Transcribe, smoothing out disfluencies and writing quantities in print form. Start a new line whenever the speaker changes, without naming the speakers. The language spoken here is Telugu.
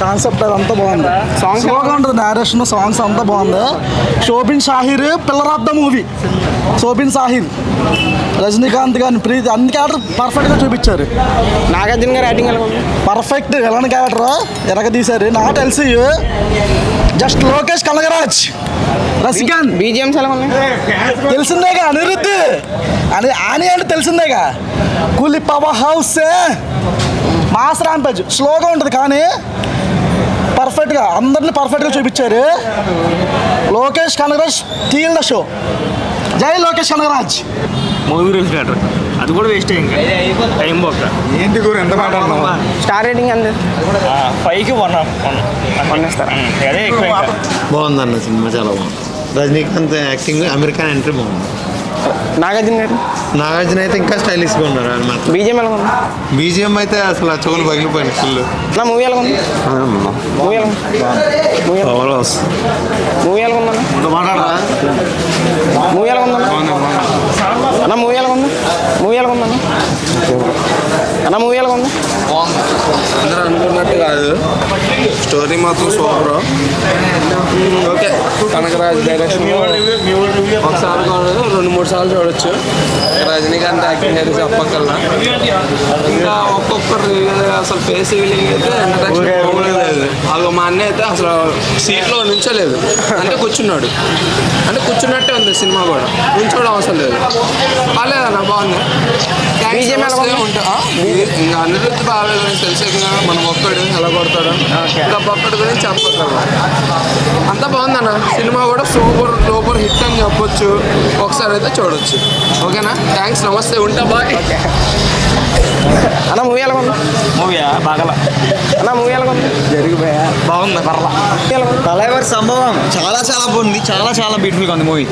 కాన్సెప్ట్ అదంతా బాగుంది. సాంగ్స్ బాగా ఉంటుంది, నేరేషన్ సాంగ్స్ అంతా బాగుంది. Shobin Shahir pillar of the movie. Shobin Shahir, Rajinikanth గారిని, ప్రీతి అన్ని క్యారెక్టర్ పర్ఫెక్ట్గా చూపించారు.
నాగార్జున గారు యాక్టింగ్
పర్ఫెక్ట్ ఎలాంటి క్యారెక్టర్ ఎరగదీశారు. Not LC just Lokesh Kanagaraj, రసికాంత్.
బీజిఎంస్ ఎలా ఉన్నాయి?
తెలిసిందేగా అనిరుద్ధ్ అని అంటే తెలిసిందేగా. కూలి పవర్ హౌస్ మాస్ ర్యాంపేజ్ స్లోగా ఉంటుంది కానీ పర్ఫెక్ట్గా అందరినీ పర్ఫెక్ట్గా చూపించారు. Lokesh Kanagaraj steal the show. జై Lokesh Kanagaraj.
Movie rules matter అది కూడా వేస్ట్ ఇంకా టైం పోక.
ఏంటి గురు ఎంత మాట్లాడుతున్నావు?
స్టార్ రేటింగ్ అంతే
5కి 1 ఇస్తారు. అదే ఎక్కువ.
బాగుందన్న సినిమా, చాలా బాగుంది. రజనీకాంత్ యాక్టింగ్, అమెరికన్ ఎంట్రీ బాగుంది.
నాగార్జున గారు
నాగార్జున అయితే ఇంకా స్టైలిష్గా ఉన్నారు.
బీజిఎం ఎలా ఉంది?
బీజిఎం అయితే అసలు ఆ చెవులు పగిలిపోయినాయి ఫుల్.
నా మూవీ ఎలా ఉంది? మూవీ ఎలా ఉంది? మూవీ ఎలా ఉందన్న? మూవీ ఎలా ఉందన్న? అన్న మూవీ ఎలా ఉంది? మూవీ ఎలా ఉందన్న? అన్న మూవీ ఎలా ఉంది?
అందరూ అనుకున్నట్టు కాదు, స్టోరీ మాత్రం సూపర్. ఓకే, కనకరాజ్ డైరెక్షన్ ఒకసారి 2-3 సార్లు చూడొచ్చు. రజనీకాంత్ యాక్టింగ్ అయితే చెప్పక్కల్లా. ఇంకా ఒక్కొక్కరు అసలు ఫేస్ రీలింగ్ అయితే ఇంట్రడక్షన్ లేదు. అలా మా అన్న అయితే అసలు సీట్లో నుంచోలేదు, అంటే కూర్చున్నాడు, అంటే కూర్చున్నట్టే ఉంది సినిమా కూడా, నుంచోవడం అవసరం లేదు. పర్లేదన్న బాగుంది. ఇంకా అనిరుద్ధ్ బాగాలేదు తెలిసే కదా, మనం ఒక్కడు ఎలా కొడతాడు, ఇంకా ఒక్కడి గురించి చెప్పగలరు. అంతా బాగుందన్న సినిమా కూడా సూపర్ హిట్ అని చెప్పొచ్చు. ఒకసారి అయితే చూడొచ్చు. ఓకేనా, థ్యాంక్స్, నమస్తే, ఉంటా, బాయ్.
అన్న మూవీ ఎలా ఉంది?
మూవీ బాగా.
అన్న మూవీ ఎలా ఉంది?
జరిగిపోయా బాగుంది. పర్లా
తలైవర్ సంభవం చాలా బాగుంది. చాలా బ్యూటిఫుల్గా ఉంది మూవీ.